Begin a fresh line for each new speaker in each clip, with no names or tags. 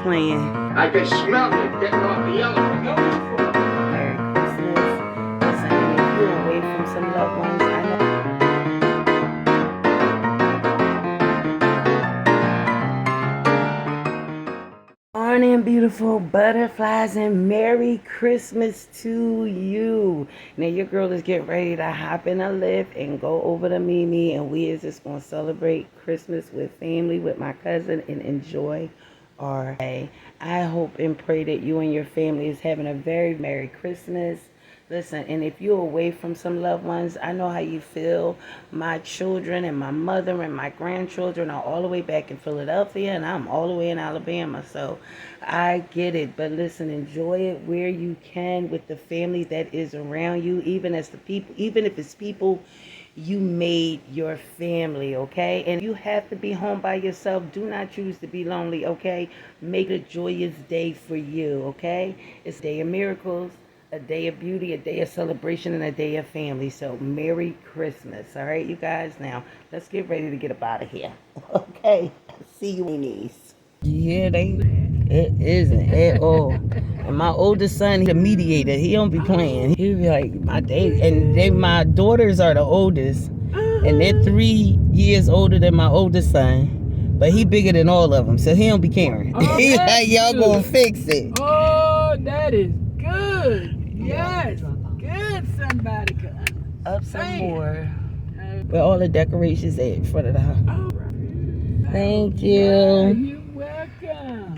playing.
I can smell it getting off the elevator.
Merry Christmas. Listen, and if you're away from some loved ones, I know. Morning, beautiful butterflies, and Merry Christmas to you. Now, your girl is getting ready to hop in a lift and go over to Mimi, and we is just going to celebrate Christmas with family, with my cousin, and enjoy our day. I hope and pray that you and your family is having a very Merry Christmas. Listen, and if you're away from some loved ones, I know how you feel. My children and my mother and my grandchildren are all the way back in Philadelphia, and I'm all the way in Alabama. So I get it. But listen, enjoy it where you can with the family that is around you, even if it's people you made your family, okay? And you have to be home by yourself. Do not choose to be lonely, okay? Make it a joyous day for you, okay? It's a day of miracles, a day of beauty, a day of celebration, and a day of family. So Merry Christmas. All right, you guys. Now let's get ready to get up out of here. Okay. See you, niece. Yeah, it isn't at all. And my oldest son, he's a mediator. He don't be playing. He be like, my daughters are the oldest, and they're 3 years older than my oldest son. But he bigger than all of them, so he don't be caring.
Oh,
He like, y'all
good.
gonna fix it.
Oh, that is good. Yes, good. Somebody come
Up some
Say it.
more. Where all the decorations at in front of the house.
All right.
Thank
You're
you.
welcome.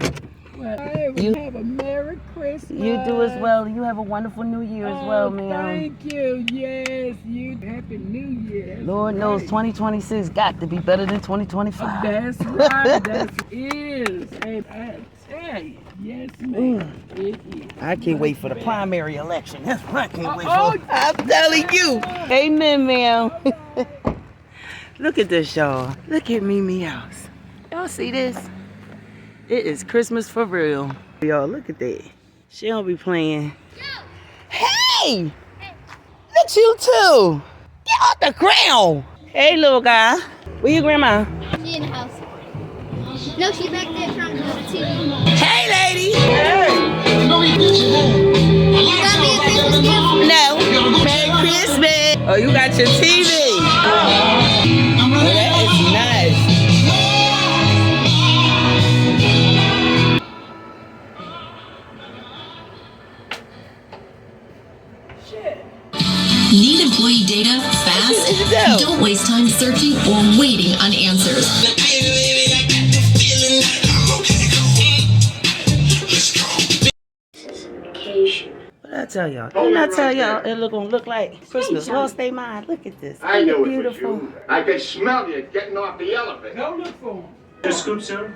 Well, hey, we
You-
have a Merry Christmas.
You do as well. You have a wonderful New Year as well, ma'am.
Thank you. Yes, you. Happy New Year. That's
Lord knows
right.
2026 got to be better than 2025.
That's right. That is. Hey, I tell you. Yes, ma'am. It is.
I can't wait for the primary election. That's what I can't wait
Oh,
for. I'm telling you. Amen, ma'am. Look at this, y'all. Look at Mimi house. Y'all see this? It is Christmas for real. Y'all, look at that. She don't be playing. Hey! Look you too. Get off the ground. Hey, little guy. Where your grandma?
She in the house. No, she's back there trying to do the TV.
Hey, lady.
Got me a Christmas gift.
No. Merry Christmas. Oh, you got your TV. Oh, that is nice.
Need employee data fast? Don't waste time searching or waiting on answers.
What I tell y'all? Didn't I tell y'all it gonna look like Christmas? Lost their mind. Look at this.
I
Isn't
knew
it
it was
beautiful?
you. I can smell you getting off the elevator.
Go look for him.
Two scoops, sir?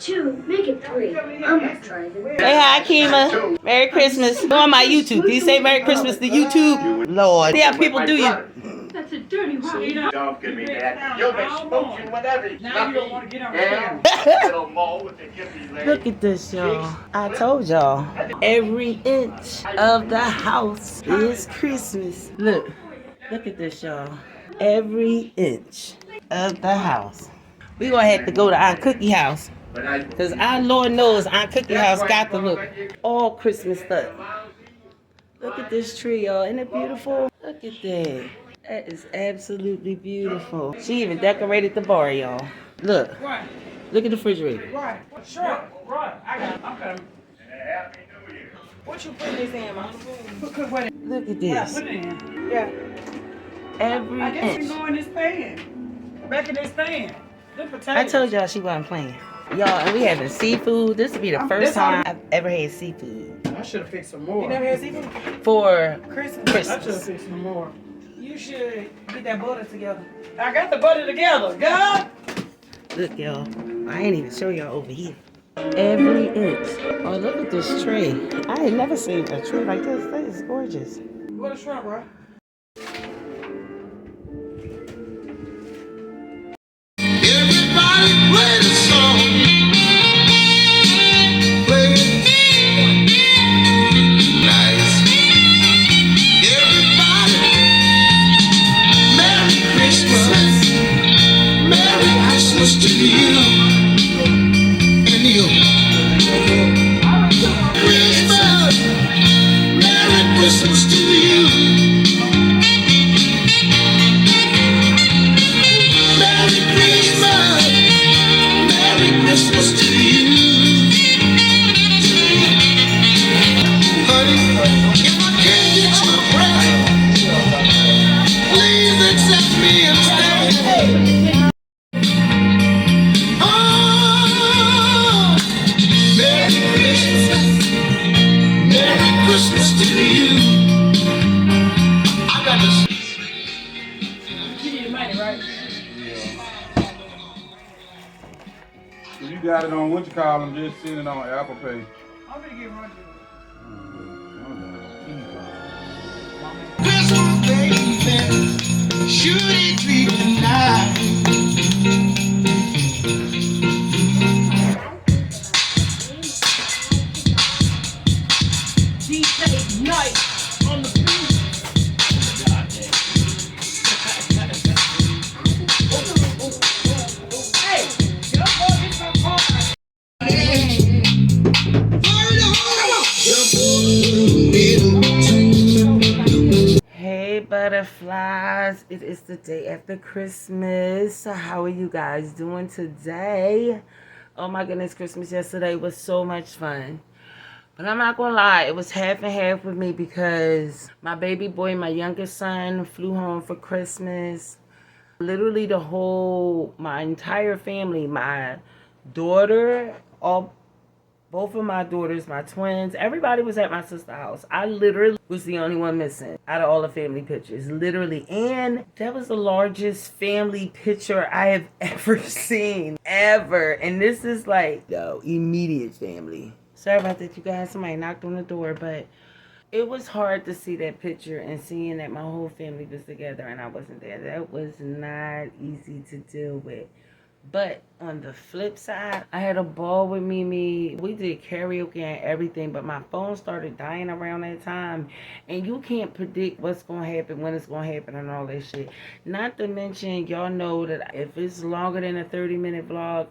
2, make it 3. I'm not trying.
Say hi, Kima. Merry Christmas. Go on my YouTube. Do you say Merry Christmas to YouTube? Lord. See how people do you.
That's a dirty rock.
Don't give me that. You'll be smooching whatever.
Now you don't want to get on
Yeah. Little mole with the gippy leg.
Look at this, y'all. I told y'all. Every inch of the house is Christmas. Look. Look at this, y'all. Every inch of the house. We gonna have to go to Aunt Cookie house. Because our Lord knows Aunt Cookie house got to look all Christmas stuff. Look at this tree, y'all. Isn't it beautiful? Look at that. That is absolutely beautiful. She even decorated the bar, y'all. Look.
Right,
Look at the refrigerator.
right. Sure, right. I got it. I'm coming. What you put this in, Mom? Put what in?
Look at
Yeah,
this.
put it in. Yeah.
Every
I guess we
inch.
go in this pan. Back in this pan. The potatoes.
I told y'all she wasn't playing. Y'all, and we having seafood. This will be the first time I've ever had seafood.
I should have fixed some more. You never had seafood?
For
Christmas.
Christmas.
I should have fixed some more. You should get that butter together. I got the butter together. God.
Look, y'all. I ain't even show y'all over here. Every inch. Oh, look at this tree. I ain't never seen a tree like this. That is gorgeous.
What a shrimp, right?
Everybody play the song. Play it nice. Everybody, Merry Christmas. Merry Christmas to you and you. Christmas to you. Honey, if I can't get you a present, please accept me instead. Oh, Merry Christmas, Merry Christmas to you. I got to
You need money, right?
If you got it on what you call them, just send it on Apple Pay.
I'm gonna get money.
Christmas, baby, should it be tonight?
DJ Night on the beat. Hey, get up on this car.
Hey butterflies, it is the day after Christmas. So how are you guys doing today? Oh my goodness, Christmas yesterday was so much fun. But I'm not gonna lie, it was half and half with me because my baby boy, my youngest son, flew home for Christmas. Literally my entire family, my daughter, both of my daughters, my twins, everybody was at my sister's house. I literally was the only one missing out of all the family pictures, literally. And that was the largest family picture I have ever seen, ever. And this is like, immediate family. Sorry about that, you guys. Somebody knocked on the door, but it was hard to see that picture and seeing that my whole family was together and I wasn't there. That was not easy to deal with. But on the flip side, I had a ball with Mimi. We did karaoke and everything, but my phone started dying around that time. And you can't predict what's going to happen, when it's going to happen, and all that shit. Not to mention, y'all know that if it's longer than a 30-minute vlog,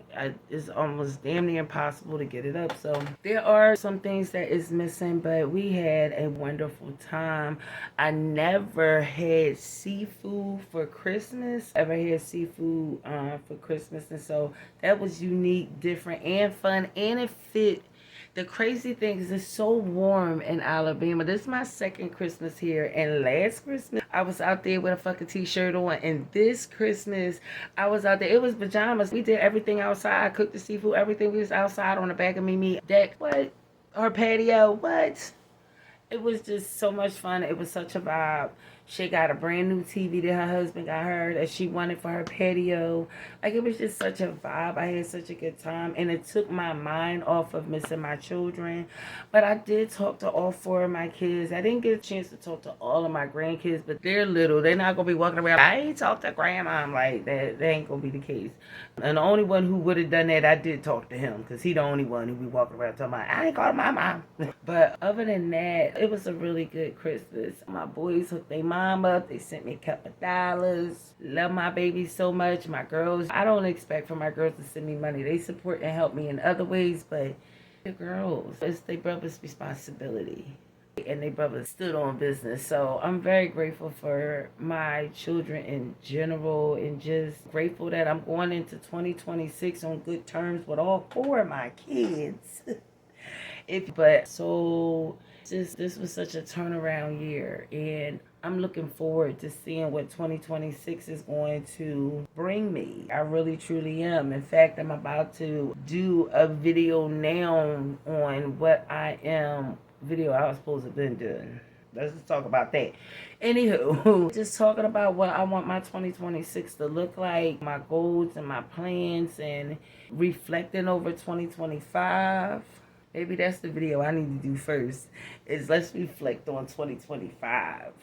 it's almost damn near impossible to get it up. So there are some things that is missing, but we had a wonderful time. I never had seafood for Christmas. Ever had seafood for Christmas. And so that was unique, different, and fun, and it fit. The crazy thing is it's so warm in Alabama. This is my second Christmas here, and last Christmas I was out there with a fucking t-shirt on, and this Christmas I was out there. It was pajamas. We did everything outside. I cooked the seafood, everything. We was outside on the back of Mimi deck. What? Her patio. What? It was just so much fun. It was such a vibe. She got a brand new TV that her husband got her that she wanted for her patio. Like, it was just such a vibe. I had such a good time. And it took my mind off of missing my children. But I did talk to all 4 of my kids. I didn't get a chance to talk to all of my grandkids, but they're little. They're not going to be walking around. I ain't talked to grandma. I'm like, that ain't going to be the case. And the only one who would have done that, I did talk to him. Because he the only one who be walking around talking about, I ain't called my mom. But other than that, it was a really good Christmas. My boys hooked their mom up. They sent me a couple dollars. Love my baby so much. My girls, I don't expect for my girls to send me money. They support and help me in other ways, but the girls, it's their brother's responsibility. And they brother stood on business. So I'm very grateful for my children in general, and just grateful that I'm going into 2026 on good terms with all 4 of my kids. This was such a turnaround year, and I'm looking forward to seeing what 2026 is going to bring me. I really truly am. In fact, I'm about to do a video now on what I am video I was supposed to have been doing. Let's just talk about that. Anywho, just talking about what I want my 2026 to look like, my goals and my plans, and reflecting over 2025. Maybe that's the video I need to do first, is let's reflect on 2025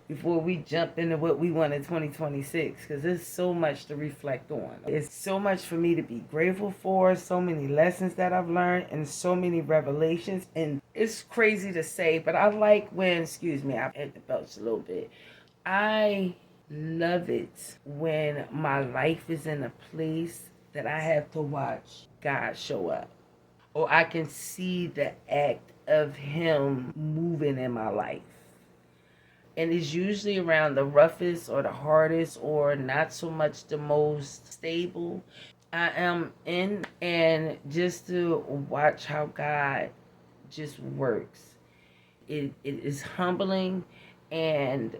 before we jump into what we want in 2026, because there's so much to reflect on. It's so much for me to be grateful for, so many lessons that I've learned, and so many revelations. And it's crazy to say, but I like when, I've had the belch a little bit. I love it when my life is in a place that I have to watch God show up. Or I can see the act of him moving in my life. And it's usually around the roughest or the hardest or not so much the most stable. I am in, and just to watch how God just works. It is humbling, and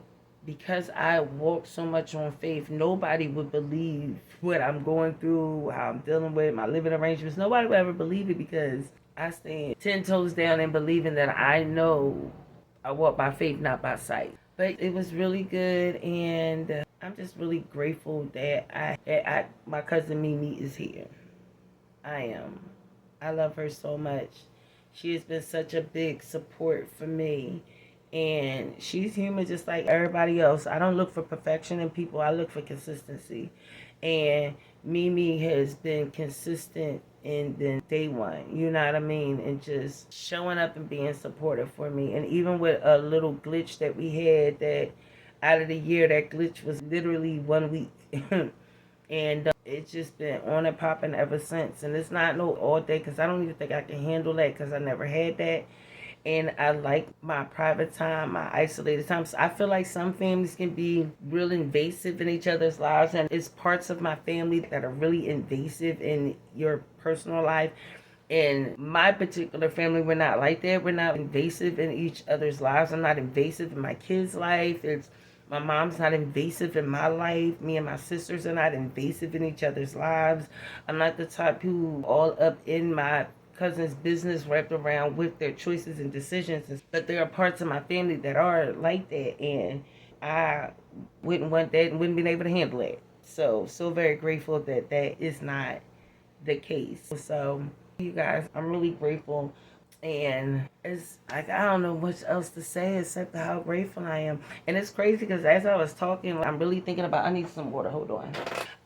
because I walk so much on faith, nobody would believe what I'm going through, how I'm dealing with my living arrangements. Nobody would ever believe it because I stand 10 toes down and believing that I know I walk by faith, not by sight. But it was really good, and I'm just really grateful that my cousin Mimi is here. I am. I love her so much. She has been such a big support for me. And she's human just like everybody else. I don't look for perfection in people. I look for consistency. And Mimi has been consistent in day one. You know what I mean? And just showing up and being supportive for me. And even with a little glitch that we had, that out of the year, that glitch was literally 1 week. And it's just been on and popping ever since. And it's not no all day, because I don't even think I can handle that, because I never had that. And I like my private time, my isolated time. So I feel like some families can be real invasive in each other's lives, and it's parts of my family that are really invasive in your personal life. In my particular family, we're not like that. We're not invasive in each other's lives. I'm not invasive in my kids' life. My mom's not invasive in my life. Me and my sisters are not invasive in each other's lives. I'm not the type who all up in my cousin's business wrapped around with their choices and decisions. But there are parts of my family that are like that, and I wouldn't want that and wouldn't be able to handle it. So very grateful that that is not the case. So you guys, I'm really grateful. And it's like, I don't know much else to say except how grateful I am. And it's crazy because as I was talking, I'm really thinking about, I need some water, hold on.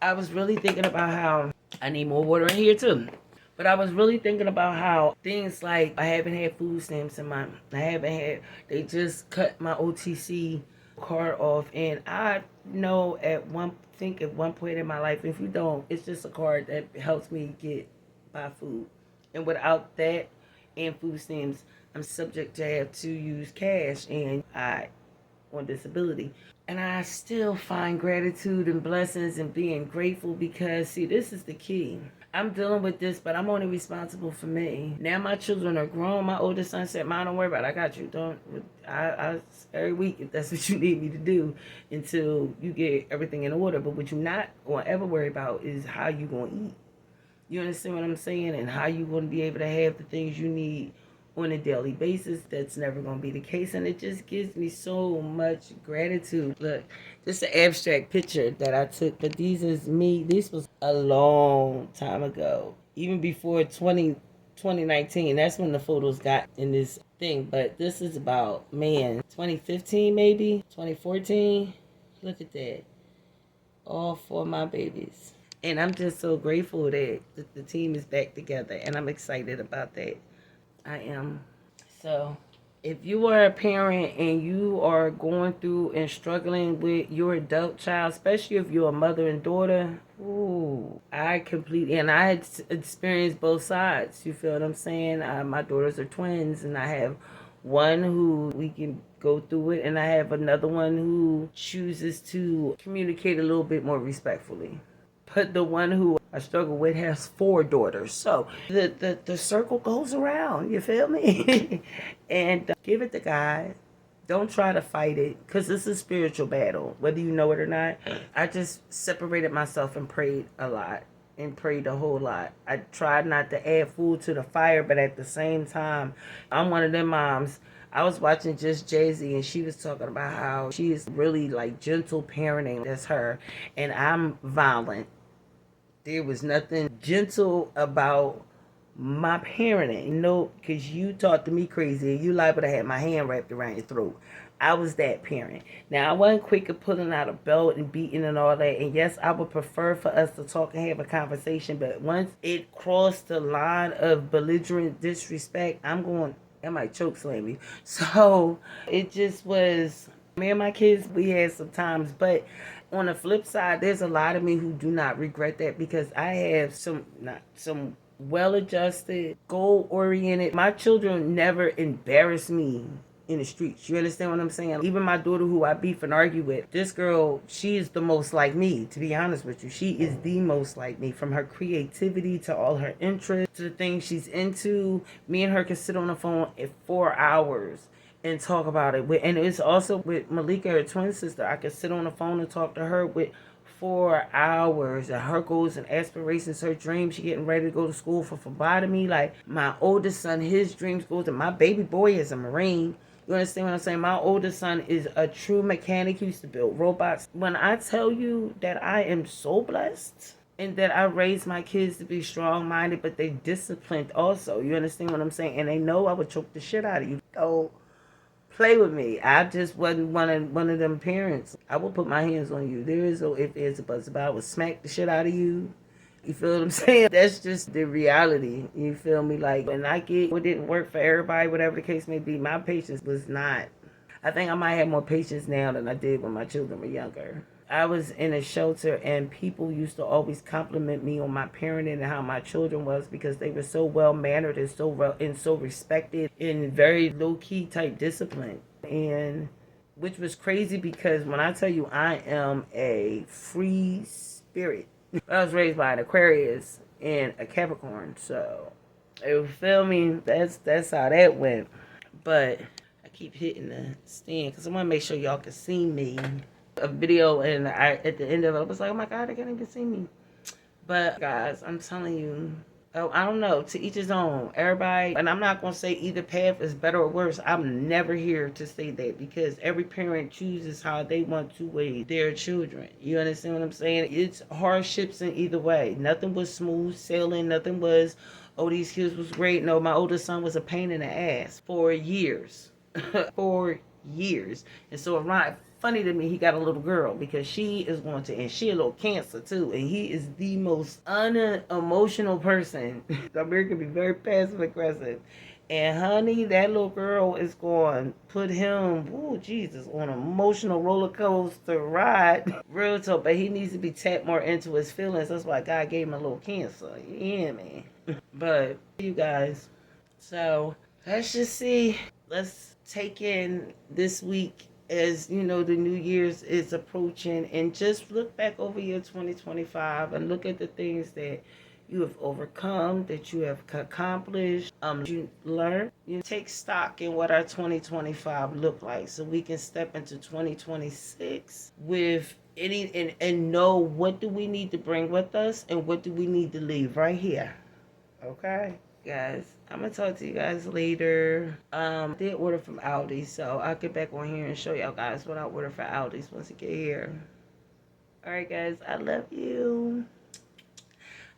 I was really thinking about how I need more water in here too. But I was really thinking about how things like, I haven't had food stamps in my, they just cut my OTC card off. And I know at one point in my life, if you don't, it's just a card that helps me buy food. And without that and food stamps, I'm subject to have to use cash, and I on disability. And I still find gratitude and blessings and being grateful, because see, this is the key. I'm dealing with this, but I'm only responsible for me. Now my children are grown. My oldest son said, "Mom, don't worry about it. I got you. I every week, if that's what you need me to do, until you get everything in order. But what you not going to ever worry about is how you going to eat. You understand what I'm saying? And how you going to be able to have the things you need on a daily basis. That's never going to be the case. And it just gives me so much gratitude. Look, this is an abstract picture that I took, but these is me. This was a long time ago, even before 2019. That's when the photos got in this thing. But this is about, 2015 maybe, 2014. Look at that. All 4 of my babies. And I'm just so grateful that the team is back together, and I'm excited about that. I am. So, if you are a parent and you are going through and struggling with your adult child, especially if you're a mother and daughter, I had experienced both sides. You feel what I'm saying? My daughters are twins, and I have one who we can go through it, and I have another one who chooses to communicate a little bit more respectfully. But the one who I struggle with has 4 daughters. So the circle goes around, you feel me? And give it to God. Don't try to fight it, because it's a spiritual battle, whether you know it or not. I just separated myself and prayed a lot, and prayed a whole lot. I tried not to add food to the fire, but at the same time, I'm one of them moms. I was watching Just Jay-Z, and she was talking about how she is really like gentle parenting. That's her. And I'm violent. There was nothing gentle about my parenting. No, because you talked to me crazy, and you liable to have my hand wrapped around your throat. I was that parent. Now, I wasn't quick at pulling out a belt and beating and all that. And yes, I would prefer for us to talk and have a conversation. But once it crossed the line of belligerent disrespect, I might choke slam you. So it just was, me and my kids, we had some times. But on the flip side, there's a lot of me who do not regret that, because I have some well-adjusted, goal-oriented. My children never embarrass me in the streets. You understand what I'm saying? Even my daughter, who I beef and argue with, this girl, she is the most like me, to be honest with you. She is the most like me, from her creativity to all her interests to the things she's into. Me and her can sit on the phone for 4 hours and talk about it. And it's also with Malika, her twin sister. I could sit on the phone and talk to her with 4 hours and her goals and aspirations, her dreams. She getting ready to go to school for phlebotomy. Like my oldest son, his dreams goes to my baby boy is a Marine. You understand what I'm saying? My oldest son is a true mechanic. He used to build robots. When I tell you that I am so blessed and that I raised my kids to be strong-minded, but they disciplined also. You understand what I'm saying? And they know I would choke the shit out of you. Don't play with me. I just wasn't one of them parents. I would put my hands on you. There is no if, there's a buzz about. I would smack the shit out of you. You feel what I'm saying? That's just the reality. You feel me? Like, when I get what didn't work for everybody, whatever the case may be, my patience was not. I think I might have more patience now than I did when my children were younger. I was in a shelter and people used to always compliment me on my parenting and how my children was, because they were so well mannered and so respected in very low key type discipline. And which was crazy, because when I tell you I am a free spirit, I was raised by an Aquarius and a Capricorn, so you feel me? That's how that went. But I keep hitting the stand because I want to make sure y'all can see me. A video, and at the end of it, I was like, oh my God, they can't even see me. But guys, I'm telling you, I don't know, to each his own. Everybody, and I'm not going to say either path is better or worse. I'm never here to say that, because every parent chooses how they want to raise their children. You understand what I'm saying? It's hardships in either way. Nothing was smooth sailing. Nothing was, oh, these kids was great. No, my oldest son was a pain in the ass for years. For years. And so around, funny to me, he got a little girl, because she is going to, and she a little Cancer too, and he is the most unemotional person. America can be very passive aggressive, and honey, that little girl is going to put him, oh Jesus, on an emotional roller coaster ride. Real talk, but he needs to be tapped more into his feelings. That's why God gave him a little Cancer. You hear me? But you guys, so let's just see. Let's take in this week, as you know, the New Year's is approaching, and just look back over your 2025 and look at the things that you have overcome, that you have accomplished, you learn. You take stock in what our 2025 look like, so we can step into 2026 with any and know what do we need to bring with us and what do we need to leave right here. Okay, guys, I'm gonna talk to you guys later. I did order from Aldi, so I'll get back on here and show y'all guys what I ordered for Aldi's once I get here. Alright guys, I love you.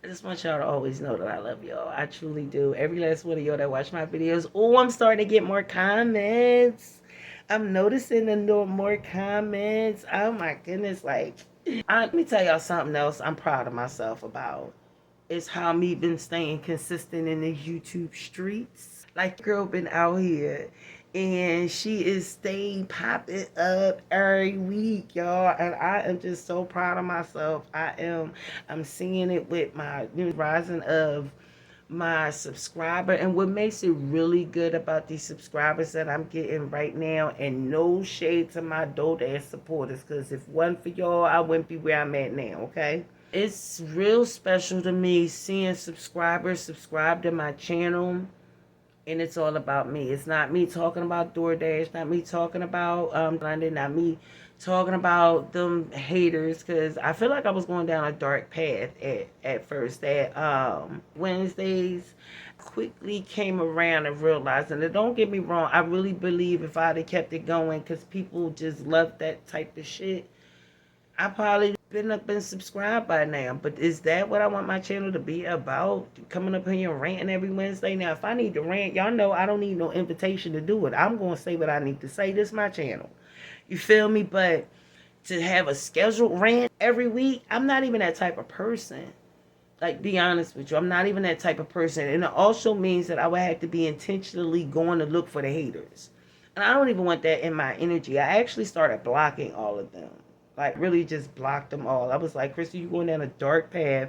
I just want y'all to always know that I love y'all. I truly do. Every last one of y'all that watch my videos. Oh, I'm starting to get more comments. I'm noticing the more comments. Oh my goodness, like, let me tell y'all something else I'm proud of myself about. Is how me been staying consistent in the YouTube streets. Like, girl been out here and she is staying popping up every week, y'all, and I am just so proud of myself. I'm seeing it with my rising of my subscriber, and what makes it really good about these subscribers that I'm getting right now, and no shade to my dope ass supporters, because if it wasn't for y'all, I wouldn't be where I'm at now, okay? It's real special to me seeing subscribers subscribe to my channel, and it's all about me. It's not me talking about DoorDash, not me talking about London, not me talking about them haters, because I feel like I was going down a dark path at first. That Wednesdays quickly came around and realized, and don't get me wrong, I really believe if I'd have kept it going, because people just love that type of shit, I probably been up and subscribed by now. But is that what I want my channel to be about? Coming up here and ranting every Wednesday? Now, if I need to rant, y'all know I don't need no invitation to do it. I'm going to say what I need to say. This is my channel. You feel me? But to have a scheduled rant every week, I'm not even that type of person. Like, be honest with you, I'm not even that type of person. And it also means that I would have to be intentionally going to look for the haters. And I don't even want that in my energy. I actually started blocking all of them. Like, really just blocked them all. I was like, Crystal, you're going down a dark path.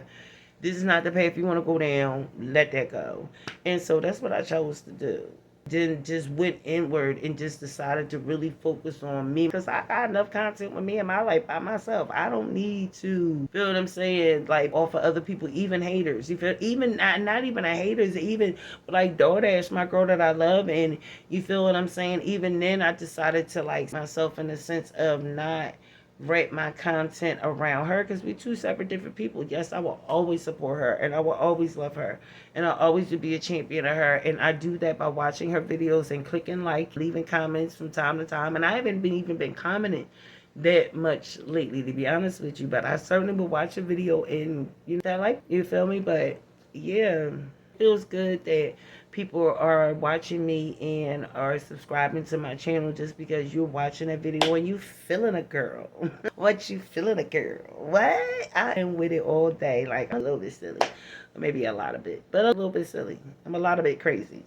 This is not the path you want to go down. Let that go. And so that's what I chose to do. then just went inward and just decided to really focus on me, because I got enough content with me in my life by myself. I don't need to, feel what I'm saying, like offer other people, even haters. You feel, even not even a haters, even like DoorDash, my girl that I love, and you feel what I'm saying. Even then, I decided to like myself in the sense of not wrap my content around her, because we're two separate different people. Yes, I will always support her and I will always love her and I'll always be a champion of her, and I do that by watching her videos and clicking like, leaving comments from time to time. And I haven't even been commenting that much lately, to be honest with you, but I certainly will watch a video and you know that, like, you feel me. But yeah, it feels good that people are watching me and are subscribing to my channel just because you're watching a video and you feeling a girl. What, you feeling a girl? What? I am with it all day. Like, I'm a little bit silly. Maybe a lot of it, but a little bit silly. I'm a lot of it crazy.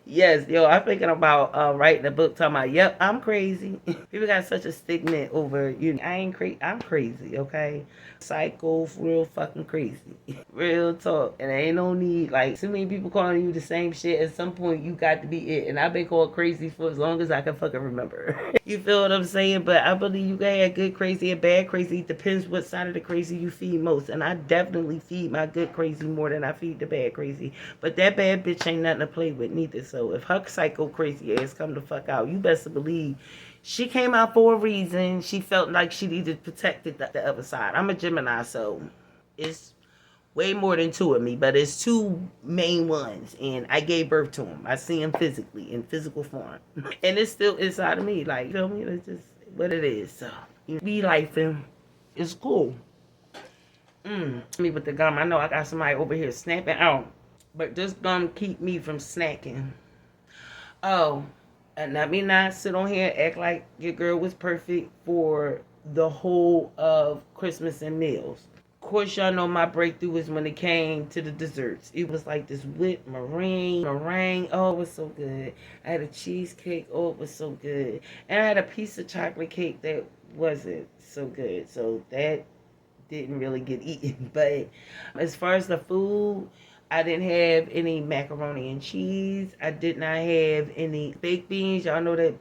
Yes, yo, I'm thinking about writing a book talking about, yep, I'm crazy. People got such a stigma over, you know, I ain't crazy, I'm crazy, okay? Psycho, real fucking crazy. Real talk. And there ain't no need, like, too many people calling you the same shit. At some point, you got to be it. And I've been called crazy for as long as I can fucking remember. You feel what I'm saying? But I believe you can have good crazy and bad crazy. It depends what side of the crazy you feed most. And I definitely feed my good crazy more than I feed the bad crazy. But that bad bitch ain't nothing to play with neither. So if her psycho crazy ass come the fuck out, you best believe she came out for a reason. She felt like she needed to protect the other side. I'm a Gemini, so it's way more than two of me, but it's two main ones, and I gave birth to them. I see them physically, in physical form. And it's still inside of me, like, you know me? It's just what it is. So, you be life, and it's cool. Me with the gum. I know I got somebody over here snapping out, but this gum keep me from snacking. Oh, and let me not sit on here and act like your girl was perfect for the whole of Christmas and meals. Of course, y'all know my breakthrough was when it came to the desserts. It was like this whipped meringue. Oh, it was so good. I had a cheesecake. Oh, it was so good. And I had a piece of chocolate cake that wasn't so good. So that didn't really get eaten. But as far as the food, I didn't have any macaroni and cheese. I did not have any baked beans. Y'all know that,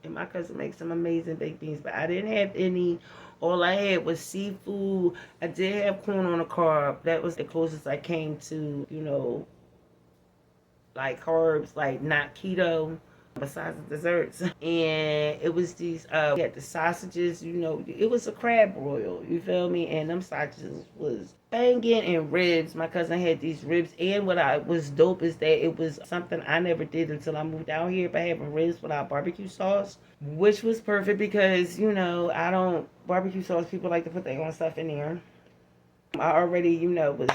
and my cousin makes some amazing baked beans, but I didn't have any. All I had was seafood. I did have corn on the cob. That was the closest I came to, you know, like carbs, like not keto, besides the desserts. And it was these, we had the sausages, you know, it was a crab broil, you feel me? And them sausages was banging, and ribs. My cousin had these ribs, and what I was dope is that it was something I never did until I moved out here, by having ribs without barbecue sauce, which was perfect because, you know, I don't, barbecue sauce, people like to put their own stuff in there. I already, you know, was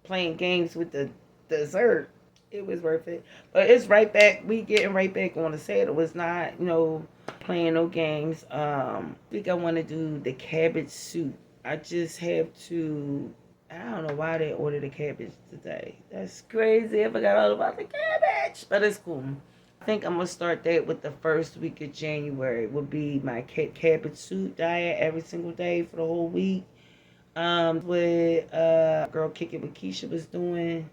playing games with the dessert. It was worth it. But it's right back. We getting right back on the set. It was not, you know, playing no games. I think I want to do the cabbage soup. I just have to, I don't know why they ordered the cabbage today. That's crazy. I forgot all about the cabbage. But it's cool. I think I'm going to start that with the first week of January. Would be my cabbage soup diet every single day for the whole week. With girl Kick It with Keisha was doing.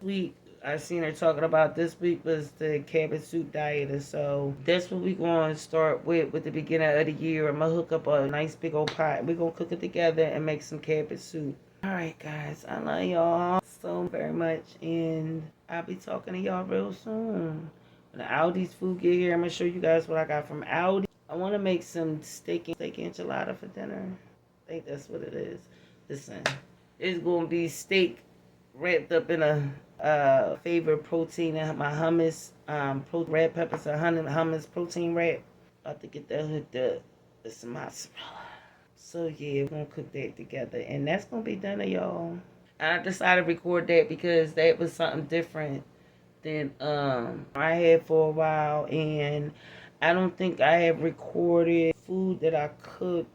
Week I seen her talking about this week was the cabbage soup diet, and so that's what we going to start with the beginning of the year. I'm gonna hook up a nice big old pot. We're gonna cook it together and make some cabbage soup. All right, guys, I love y'all so very much, and I'll be talking to y'all real soon. When the Aldi's food get here, I'm gonna show you guys what I got from Aldi. I want to make some steak enchilada for dinner. I think that's what it is. Listen, it's gonna be steak wrapped up in a favorite protein, my hummus, red peppers and hummus protein wrap. About to get that hooked up with some mozzarella. So yeah, we're gonna cook that together, and that's gonna be done, y'all. I decided to record that because that was something different than I had for a while, and I don't think I have recorded food that I cooked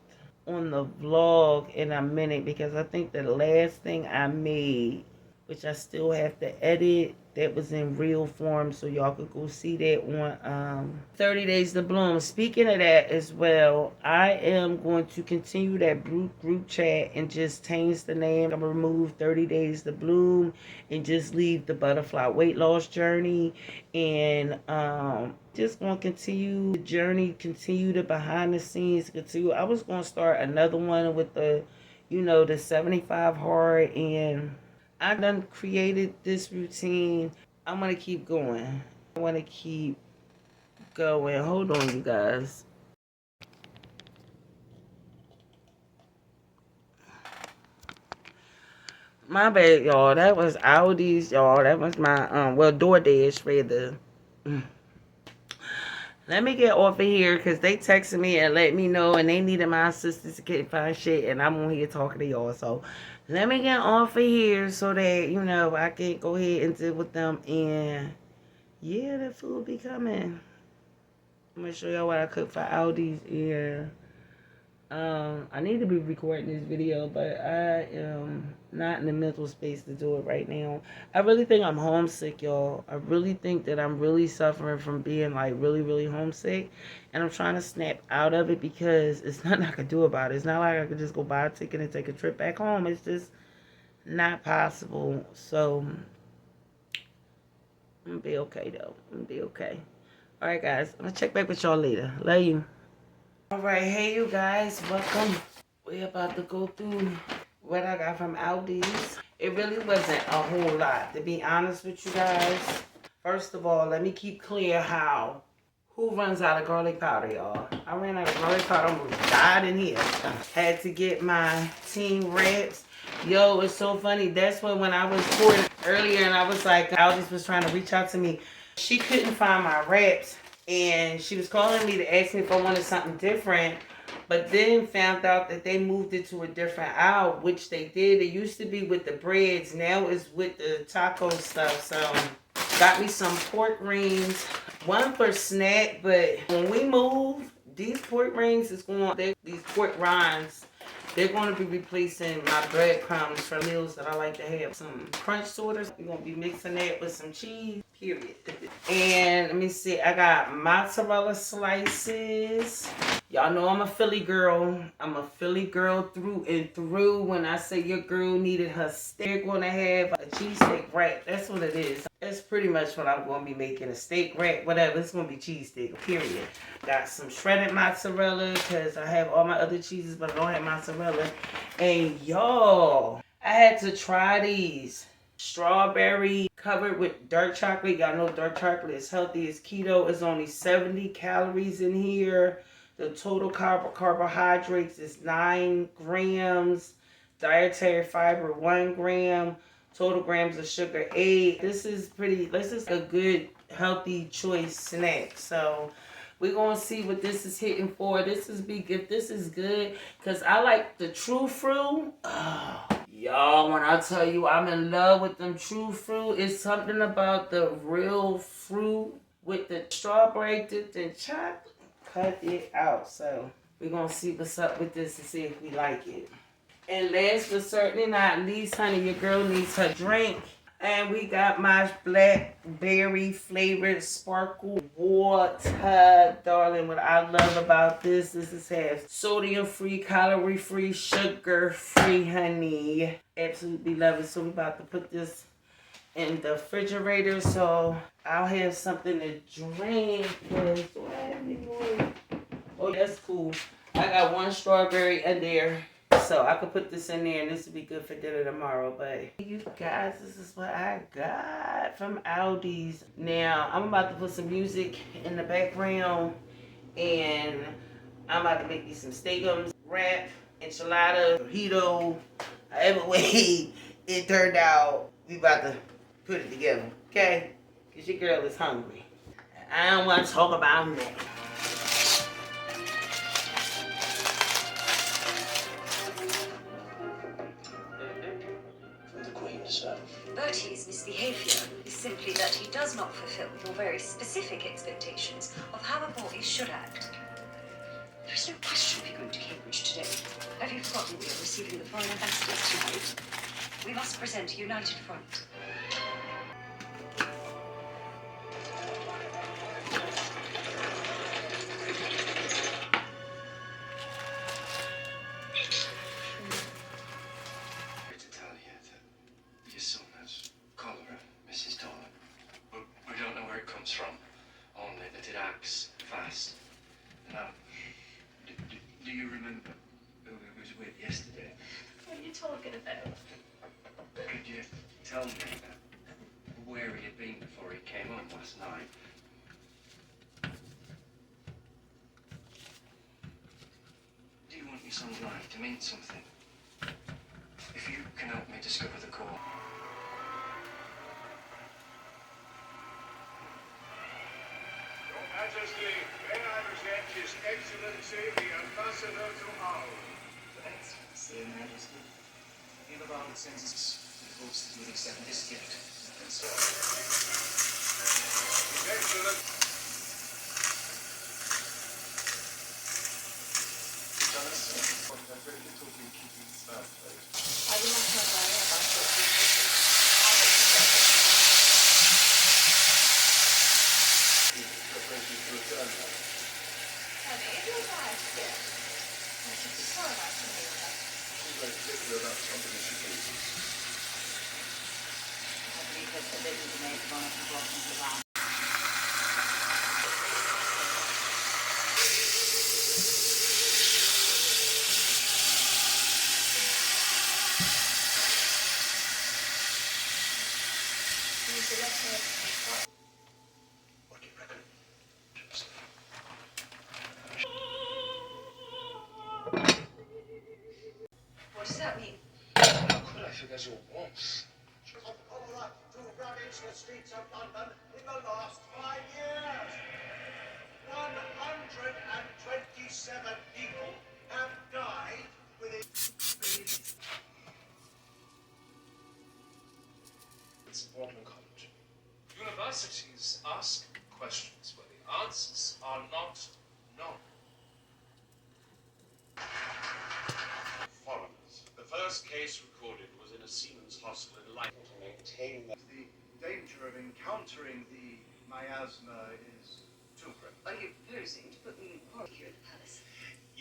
on the vlog in a minute, because I think the last thing I made which I still have to edit. That was in real form, so y'all could go see that on 30 Days to Bloom. Speaking of that as well, I am going to continue that group chat and just change the name. I'm going to remove 30 Days to Bloom and just leave the butterfly weight loss journey. And just going to continue the journey, continue the behind the scenes, continue. I was going to start another one with the, the 75 hard, and I done created this routine. I'm going to keep going. I want to keep going. Hold on, you guys. My bad, y'all. That was Aldi's, y'all. That was my, DoorDash, rather. Let me get off of here because they texted me and let me know, and they needed my assistance to get find shit, and I'm on here talking to y'all. So let me get off of here so that, I can go ahead and deal with them. And yeah, the food be coming. I'm going to show y'all what I cooked for Aldi's. Yeah. I need to be recording this video, but I am not in the mental space to do it right now. I really think I'm homesick, y'all. I really think that I'm really suffering from being like really, really homesick. And I'm trying to snap out of it because it's nothing I can do about it. It's not like I could just go buy a ticket and take a trip back home. It's just not possible. So I'm gonna be okay though. I'm gonna be okay. All right, guys. I'm gonna check back with y'all later. Love you. All right, hey you guys, welcome. We're about to go through what I got from Aldi's. It really wasn't a whole lot, to be honest with you guys. First of all, let me keep clear who runs out of garlic powder, y'all. I ran out of garlic powder, almost died in here. Had to get my team wraps. Yo, it's so funny. That's when I was pouring earlier and I was like, Aldi's was trying to reach out to me. She couldn't find my wraps. And she was calling me to ask me if I wanted something different, but then found out that they moved it to a different aisle, which they did. It used to be with the breads. Now it's with the taco stuff. So got me some pork rings, one for snack, but when we move, these pork rings these pork rinds, they're going to be replacing my breadcrumbs for meals that I like to have. Some crunch sorters. We're going to be mixing that with some cheese, period. And let me see. I got mozzarella slices. Y'all know I'm a Philly girl. I'm a Philly girl through and through. When I say your girl needed her steak, they're going to have a cheesesteak wrap. That's what it is. That's pretty much what I'm going to be making. A steak wrap, whatever. It's going to be cheesesteak, period. Got some shredded mozzarella because I have all my other cheeses, but I don't have mozzarella. And y'all, I had to try these. Strawberry covered with dark chocolate. Y'all know dark chocolate is healthy. It's keto. It's only 70 calories in here. The total carbohydrates is 9 grams. Dietary fiber 1 gram. Total grams of sugar 8. This is a good healthy choice snack. So we're going to see what this is hitting for. If this is good, because I like the True Fruit. Oh, y'all, when I tell you I'm in love with them True Fruit, it's something about the real fruit with the strawberry dipped in chocolate. Cut it out. So we're going to see what's up with this and see if we like it. And last but certainly not least, honey, your girl needs her drink. And we got my blackberry flavored sparkle water. Darling, what I love about this has sodium free, calorie free, sugar free, honey. Absolutely love it. So we're about to put this in the refrigerator so I'll have something to drink. Do I have any more? Oh, that's cool. I got 1 strawberry in there. So I could put this in there and this would be good for dinner tomorrow. But you guys, this is what I got from Aldi's. Now, I'm about to put some music in the background. And I'm about to make me some steakums, wrap, enchilada, burrito, however way it turned out. We about to put it together, okay? Because your girl is hungry. I don't want to talk about that.
Bertie's misbehavior is simply that he does not fulfill your very specific expectations of how a boy should act. There is no question we're going to Cambridge today. Have you forgotten we are receiving the foreign ambassadors tonight? We must present a united front.
To tell you that your son has cholera, Mrs. Dolan. But we don't know where it comes from. Only that it acts fast. Now, do you remember who he was with yesterday?
What are you talking about?
Could you tell me where he had been before he came home last night? Do you want your son's life to mean something? If you can help me discover the cause.
Your Majesty, may I present His Excellency the Ambassador to Owl.
Excellency, Your Majesty. In the Bible sends us devotes to accept this gift.
His Excellency.
What do you reckon?
What does that mean?
How could I forget your once?
Of cholera to ravage the streets of London in the last 5 years. 127 people have died within.
It's Wharton College. Universities ask questions where the answers are not known.
Foreigners. The first case recorded was in a Siemens hostel in Leipzig. To maintain that
The danger of encountering the miasma is too great.
Are you proposing to put me in quarantine here at the palace?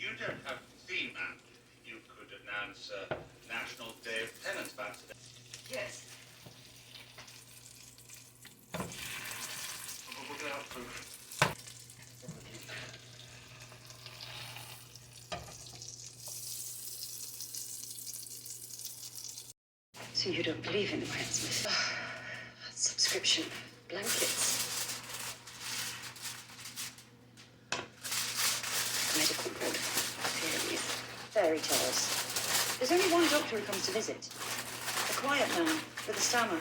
you don't have to be man. You could announce a National Day of Penance back today.
Yes.
We'll get out proof.
So you don't believe in the miasma? Subscription. Blankets. Medical board. Theories. Fairy tales. There's only one doctor who comes to visit. A quiet man with a stammer.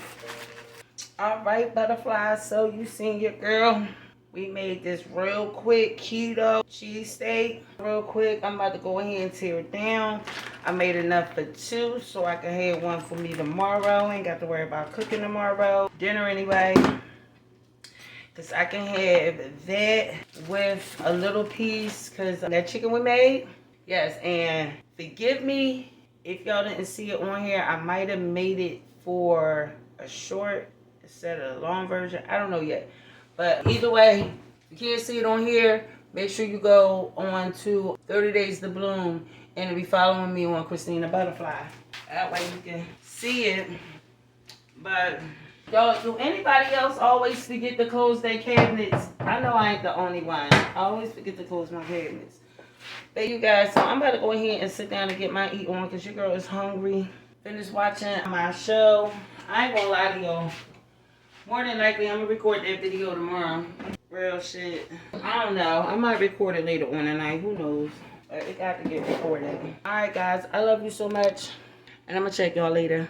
All right, butterflies. So you seen your girl. We made this real quick keto cheesesteak. Real quick, I'm about to go ahead and tear it down. I made enough for 2, so I can have one for me tomorrow. Ain't got to worry about cooking tomorrow. Dinner anyway. Because I can have that with a little piece. Because that chicken we made. Yes, and forgive me if y'all didn't see it on here. I might have made it for a short instead of a long version. I don't know yet. But either way, if you can't see it on here, make sure you go on to 30 Days to Bloom and be following me on Christina Butterfly. That way you can see it. But y'all, do anybody else always forget to close their cabinets? I know I ain't the only one. I always forget to close my cabinets. But you guys, so I'm about to go ahead and sit down and get my eat on because your girl is hungry. Finish watching my show. I ain't gonna lie to y'all. More than likely, I'm going to record that video tomorrow. Real shit. I don't know. I might record it later on tonight. Who knows? But it got to get recorded. Alright, guys. I love you so much. And I'm going to check y'all later.